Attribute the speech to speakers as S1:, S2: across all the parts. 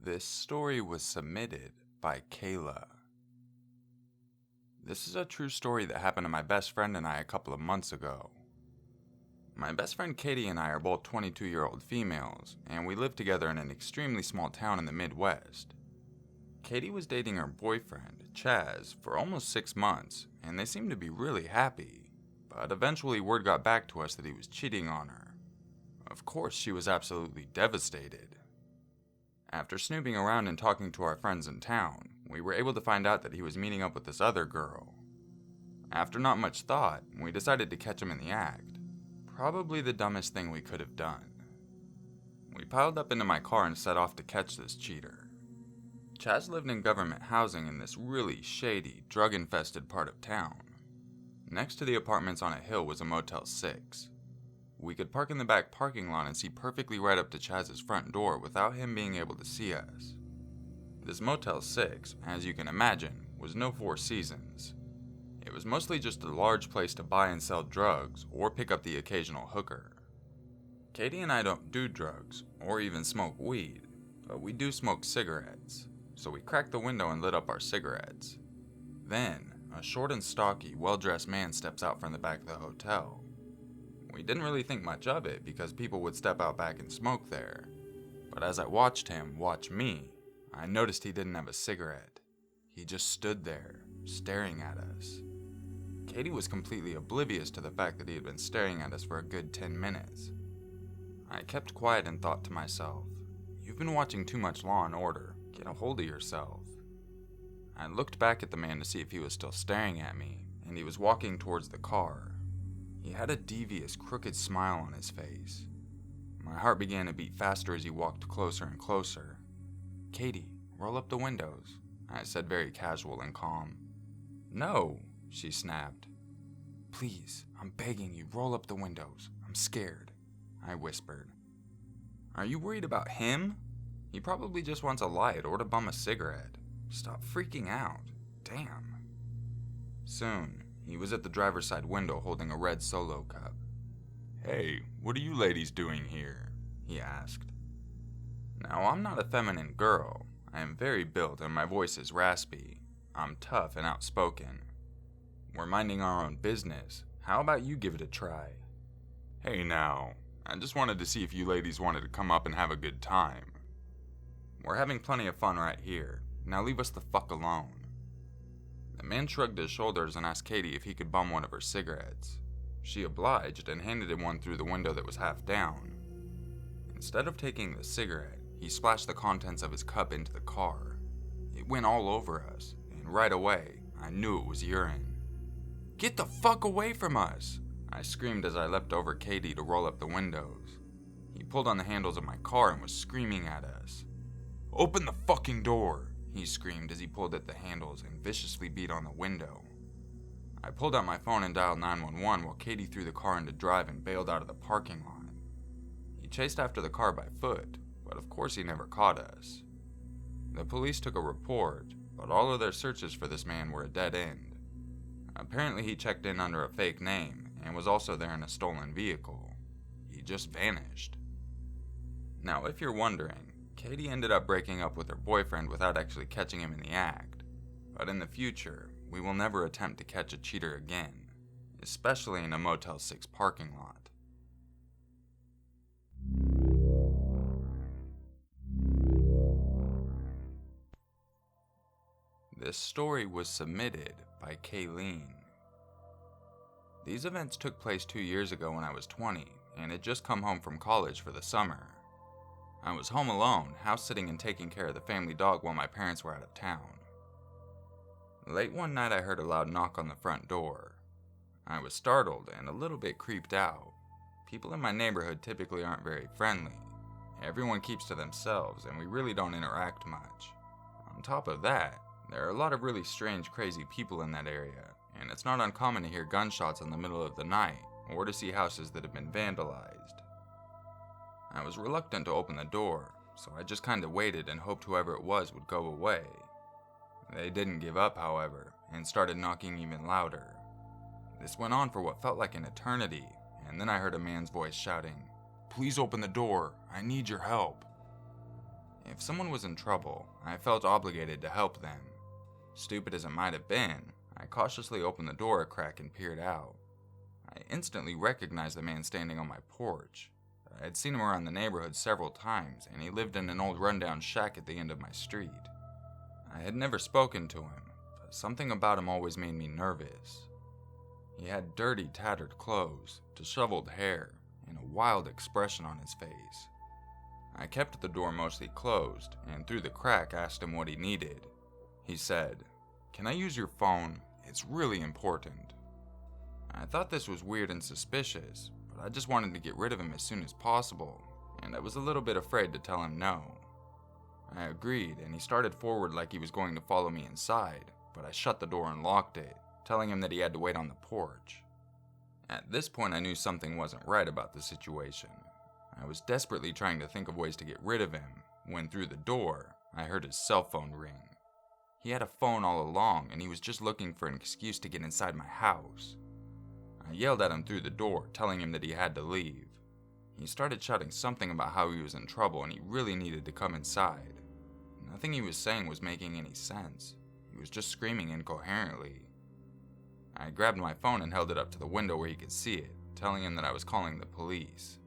S1: This story was submitted by Kayla. This is a true story that happened to my best friend and I a couple of months ago. My best friend Katie and I are both 22-year-old females, and we live together in an extremely small town in the Midwest. Katie was dating her boyfriend, Chaz, for almost 6 months, and they seemed to be really happy, but eventually word got back to us that he was cheating on her. Of course, she was absolutely devastated. After snooping around and talking to our friends in town, we were able to find out that he was meeting up with this other girl. After not much thought, we decided to catch him in the act. Probably the dumbest thing we could have done. We piled up into my car and set off to catch this cheater. Chaz lived in government housing in this really shady, drug-infested part of town. Next to the apartments on a hill was a Motel 6. We could park in the back parking lot and see perfectly right up to Chaz's front door without him being able to see us. This Motel 6, as you can imagine, was no Four Seasons. It was mostly just a large place to buy and sell drugs or pick up the occasional hooker. Katie and I don't do drugs or even smoke weed, but we do smoke cigarettes, so we cracked the window and lit up our cigarettes. Then, a short and stocky, well-dressed man steps out from the back of the hotel. We didn't really think much of it because people would step out back and smoke there. But as I watched him watch me, I noticed he didn't have a cigarette. He just stood there, staring at us. Katie was completely oblivious to the fact that he had been staring at us for a good 10 minutes. I kept quiet and thought to myself, "You've been watching too much Law and Order. Get a hold of yourself." I looked back at the man to see if he was still staring at me, and he was walking towards the car. He had a devious, crooked smile on his face. My heart began to beat faster as he walked closer and closer. "Katie, roll up the windows," I said, very casual and calm. "No," she snapped. "Please, I'm begging you, roll up the windows. I'm scared," I whispered. "Are you worried about him? He probably just wants a light or to bum a cigarette. Stop freaking out. Damn." Soon, he was at the driver's side window holding a red Solo cup. "Hey, what are you ladies doing here?" he asked. Now, I'm not a feminine girl. I am very built and my voice is raspy. I'm tough and outspoken. "We're minding our own business. How about you give it a try?" "Hey now, I just wanted to see if you ladies wanted to come up and have a good time." "We're having plenty of fun right here. Now leave us the fuck alone." The man shrugged his shoulders and asked Katie if he could bum one of her cigarettes. She obliged and handed him one through the window that was half down. Instead of taking the cigarette, he splashed the contents of his cup into the car. It went all over us, and right away, I knew it was urine. "Get the fuck away from us!" I screamed as I leapt over Katie to roll up the windows. He pulled on the handles of my car and was screaming at us. "Open the fucking door!" he screamed as he pulled at the handles and viciously beat on the window. I pulled out my phone and dialed 911 while Katie threw the car into drive and bailed out of the parking lot. He chased after the car by foot, but of course he never caught us. The police took a report, but all of their searches for this man were a dead end. Apparently he checked in under a fake name and was also there in a stolen vehicle. He just vanished. Now, if you're wondering, Katie ended up breaking up with her boyfriend without actually catching him in the act. But in the future, we will never attempt to catch a cheater again, especially in a Motel 6 parking lot. This story was submitted by Kayleen. These events took place 2 years ago when I was 20 and had just come home from college for the summer. I was home alone, house-sitting and taking care of the family dog while my parents were out of town. Late one night I heard a loud knock on the front door. I was startled and a little bit creeped out. People in my neighborhood typically aren't very friendly. Everyone keeps to themselves and we really don't interact much. On top of that, there are a lot of really strange, crazy people in that area, and it's not uncommon to hear gunshots in the middle of the night or to see houses that have been vandalized. I was reluctant to open the door, so I just kinda waited and hoped whoever it was would go away. They didn't give up, however, and started knocking even louder. This went on for what felt like an eternity, and then I heard a man's voice shouting, "Please open the door, I need your help." If someone was in trouble, I felt obligated to help them. Stupid as it might have been, I cautiously opened the door a crack and peered out. I instantly recognized the man standing on my porch. I had seen him around the neighborhood several times, and he lived in an old rundown shack at the end of my street. I had never spoken to him, but something about him always made me nervous. He had dirty, tattered clothes, disheveled hair, and a wild expression on his face. I kept the door mostly closed, and through the crack asked him what he needed. He said, "Can I use your phone? It's really important." I thought this was weird and suspicious, but I just wanted to get rid of him as soon as possible, and I was a little bit afraid to tell him no. I agreed, and he started forward like he was going to follow me inside, but I shut the door and locked it, telling him that he had to wait on the porch. At this point, I knew something wasn't right about the situation. I was desperately trying to think of ways to get rid of him, when through the door, I heard his cell phone ring. He had a phone all along, and he was just looking for an excuse to get inside my house. I yelled at him through the door, telling him that he had to leave. He started shouting something about how he was in trouble and he really needed to come inside. Nothing he was saying was making any sense. He was just screaming incoherently. I grabbed my phone and held it up to the window where he could see it, telling him that I was calling the police.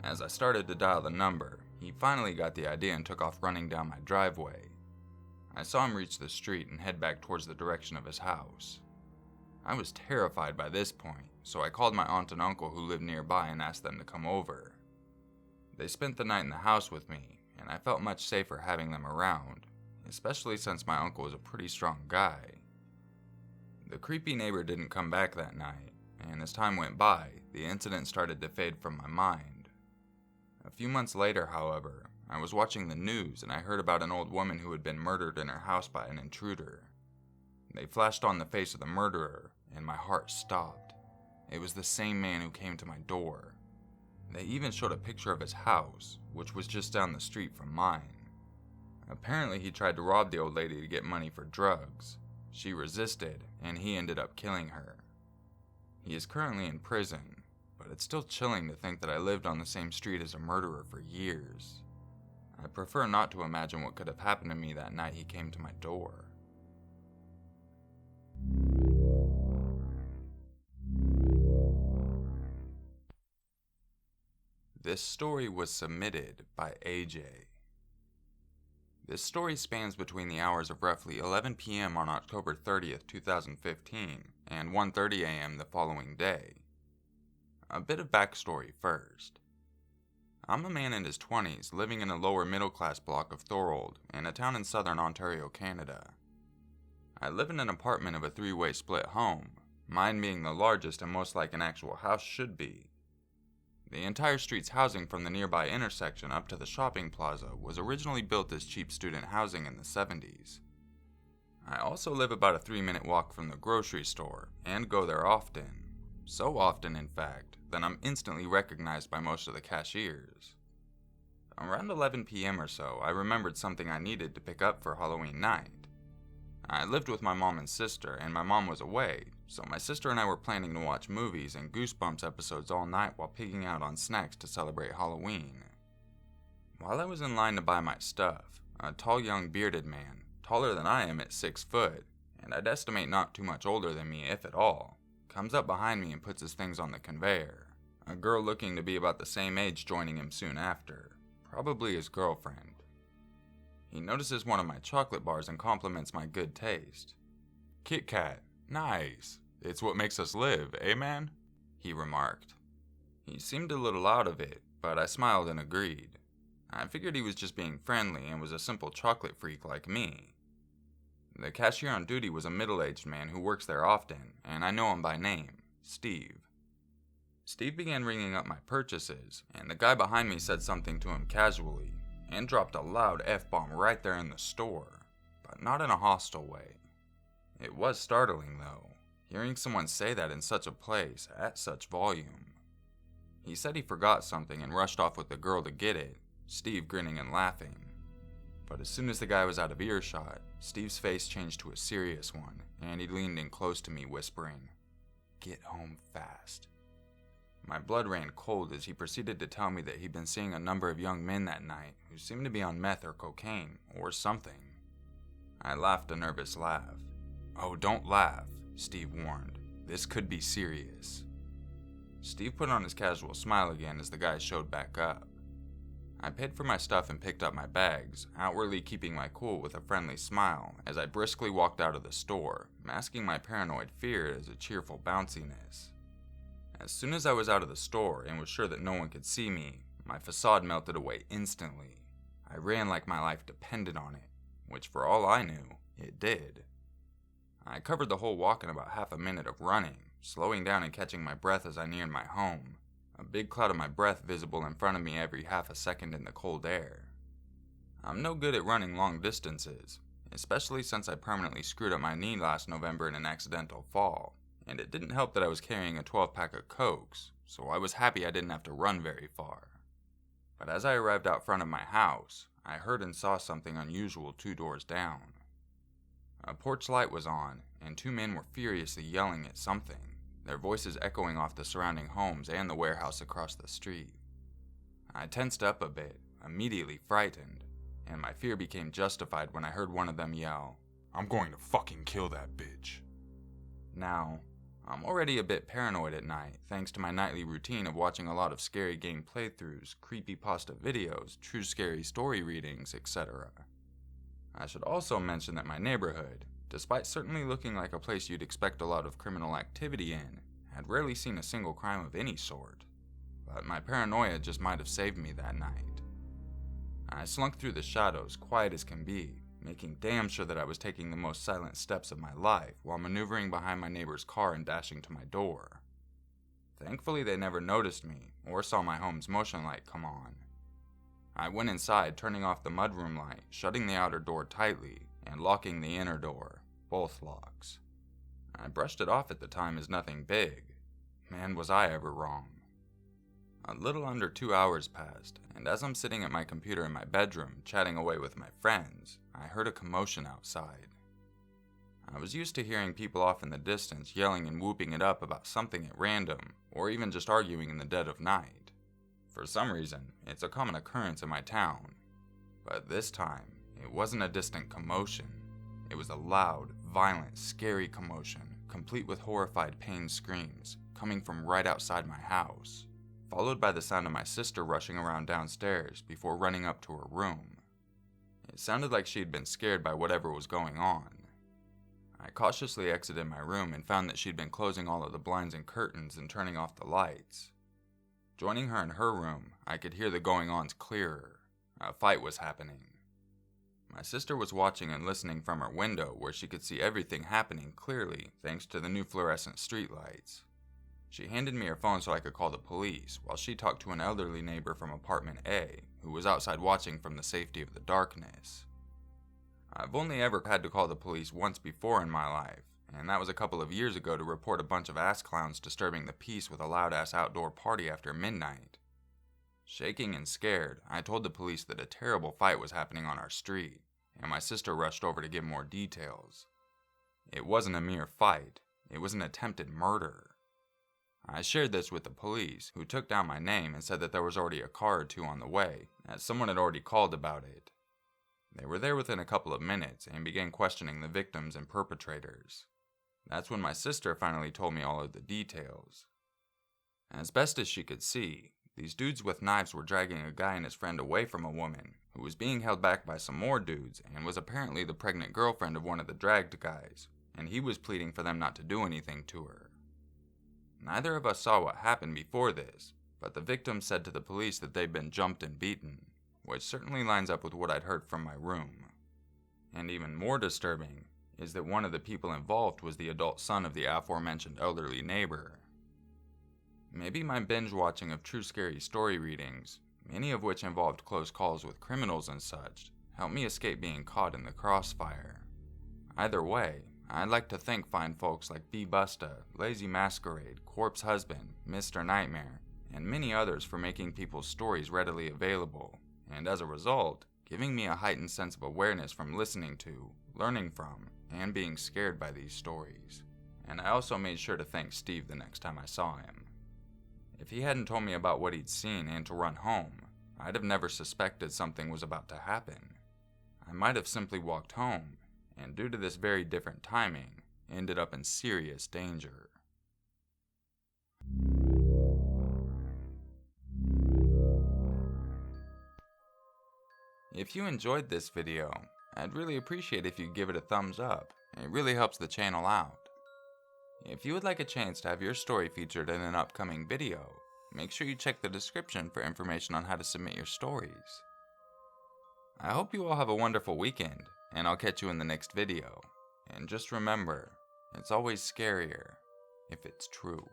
S1: As I started to dial the number, he finally got the idea and took off running down my driveway. I saw him reach the street and head back towards the direction of his house. I was terrified by this point, so I called my aunt and uncle who lived nearby and asked them to come over. They spent the night in the house with me, and I felt much safer having them around, especially since my uncle was a pretty strong guy. The creepy neighbor didn't come back that night, and as time went by, the incident started to fade from my mind. A few months later, however, I was watching the news and I heard about an old woman who had been murdered in her house by an intruder. They flashed on the face of the murderer, and my heart stopped. It was the same man who came to my door. They even showed a picture of his house, which was just down the street from mine. Apparently, he tried to rob the old lady to get money for drugs. She resisted, and he ended up killing her. He is currently in prison, but it's still chilling to think that I lived on the same street as a murderer for years. I prefer not to imagine what could have happened to me that night he came to my door. This story was submitted by AJ. This story spans between the hours of roughly 11 p.m. on October 30th, 2015, and 1:30 a.m. the following day. A bit of backstory first. I'm a man in his 20s living in a lower middle class block of Thorold, in a town in southern Ontario, Canada. I live in an apartment of a 3-way split home, mine being the largest and most like an actual house should be. The entire street's housing from the nearby intersection up to the shopping plaza was originally built as cheap student housing in the 70s. I also live about a 3-minute walk from the grocery store and go there often. So often, in fact, that I'm instantly recognized by most of the cashiers. Around 11 p.m. or so, I remembered something I needed to pick up for Halloween night. I lived with my mom and sister, and my mom was away, so my sister and I were planning to watch movies and Goosebumps episodes all night while pigging out on snacks to celebrate Halloween. While I was in line to buy my stuff, a tall young bearded man, taller than I am at 6 foot, and I'd estimate not too much older than me if at all, comes up behind me and puts his things on the conveyor. A girl looking to be about the same age joining him soon after, probably his girlfriend. He notices one of my chocolate bars and compliments my good taste. "Kit Kat, nice. It's what makes us live, eh, man?" he remarked. He seemed a little out of it, but I smiled and agreed. I figured he was just being friendly and was a simple chocolate freak like me. The cashier on duty was a middle-aged man who works there often, and I know him by name, Steve. Steve began ringing up my purchases, and the guy behind me said something to him casually, and dropped a loud F-bomb right there in the store, but not in a hostile way. It was startling, though, hearing someone say that in such a place, at such volume. He said he forgot something and rushed off with the girl to get it, Steve grinning and laughing. But as soon as the guy was out of earshot, Steve's face changed to a serious one, and he leaned in close to me, whispering, "Get home fast." My blood ran cold as he proceeded to tell me that he'd been seeing a number of young men that night who seemed to be on meth or cocaine, or something. I laughed a nervous laugh. "Oh, don't laugh," Steve warned. "This could be serious." Steve put on his casual smile again as the guy showed back up. I paid for my stuff and picked up my bags, outwardly keeping my cool with a friendly smile as I briskly walked out of the store, masking my paranoid fear as a cheerful bounciness. As soon as I was out of the store and was sure that no one could see me, my facade melted away instantly. I ran like my life depended on it, which for all I knew, it did. I covered the whole walk in about half a minute of running, slowing down and catching my breath as I neared my home, a big cloud of my breath visible in front of me every half a second in the cold air. I'm no good at running long distances, especially since I permanently screwed up my knee last November in an accidental fall, and it didn't help that I was carrying a 12-pack of Cokes, so I was happy I didn't have to run very far. But as I arrived out front of my house, I heard and saw something unusual 2 doors down. A porch light was on, and 2 men were furiously yelling at something, their voices echoing off the surrounding homes and the warehouse across the street. I tensed up a bit, immediately frightened, and my fear became justified when I heard one of them yell, "I'm going to fucking kill that bitch." Now, I'm already a bit paranoid at night, thanks to my nightly routine of watching a lot of scary game playthroughs, creepypasta videos, true scary story readings, etc. I should also mention that my neighborhood, despite certainly looking like a place you'd expect a lot of criminal activity in, had rarely seen a single crime of any sort. But my paranoia just might have saved me that night. I slunk through the shadows, quiet as can be, making damn sure that I was taking the most silent steps of my life while maneuvering behind my neighbor's car and dashing to my door. Thankfully, they never noticed me or saw my home's motion light come on. I went inside, turning off the mudroom light, shutting the outer door tightly, and locking the inner door, both locks. I brushed it off at the time as nothing big. Man, was I ever wrong. A little under 2 hours passed, and as I'm sitting at my computer in my bedroom, chatting away with my friends, I heard a commotion outside. I was used to hearing people off in the distance yelling and whooping it up about something at random, or even just arguing in the dead of night. For some reason, it's a common occurrence in my town. But this time, it wasn't a distant commotion. It was a loud, violent, scary commotion, complete with horrified pain screams, coming from right outside my house, followed by the sound of my sister rushing around downstairs before running up to her room. It sounded like she'd been scared by whatever was going on. I cautiously exited my room and found that she'd been closing all of the blinds and curtains and turning off the lights. Joining her in her room, I could hear the going-ons clearer. A fight was happening. My sister was watching and listening from her window where she could see everything happening clearly thanks to the new fluorescent streetlights. She handed me her phone so I could call the police, while she talked to an elderly neighbor from apartment A, who was outside watching from the safety of the darkness. I've only ever had to call the police once before in my life, and that was a couple of years ago to report a bunch of ass clowns disturbing the peace with a loud-ass outdoor party after midnight. Shaking and scared, I told the police that a terrible fight was happening on our street, and my sister rushed over to give more details. It wasn't a mere fight, it was an attempted murder. I shared this with the police, who took down my name and said that there was already a car or 2 on the way, as someone had already called about it. They were there within a couple of minutes and began questioning the victims and perpetrators. That's when my sister finally told me all of the details. As best as she could see, these dudes with knives were dragging a guy and his friend away from a woman, who was being held back by some more dudes and was apparently the pregnant girlfriend of one of the dragged guys, and he was pleading for them not to do anything to her. Neither of us saw what happened before this, but the victims said to the police that they'd been jumped and beaten, which certainly lines up with what I'd heard from my room. And even more disturbing is that one of the people involved was the adult son of the aforementioned elderly neighbor. Maybe my binge watching of true scary story readings, many of which involved close calls with criminals and such, helped me escape being caught in the crossfire. Either way, I'd like to thank fine folks like B. Busta, Lazy Masquerade, Corpse Husband, Mr. Nightmare, and many others for making people's stories readily available, and as a result, giving me a heightened sense of awareness from listening to, learning from, and being scared by these stories. And I also made sure to thank Steve the next time I saw him. If he hadn't told me about what he'd seen and to run home, I'd have never suspected something was about to happen. I might have simply walked home, and due to this very different timing, ended up in serious danger. If you enjoyed this video, I'd really appreciate if you give it a thumbs up. It really helps the channel out. If you would like a chance to have your story featured in an upcoming video, make sure you check the description for information on how to submit your stories. I hope you all have a wonderful weekend, and I'll catch you in the next video. And just remember, it's always scarier if it's true.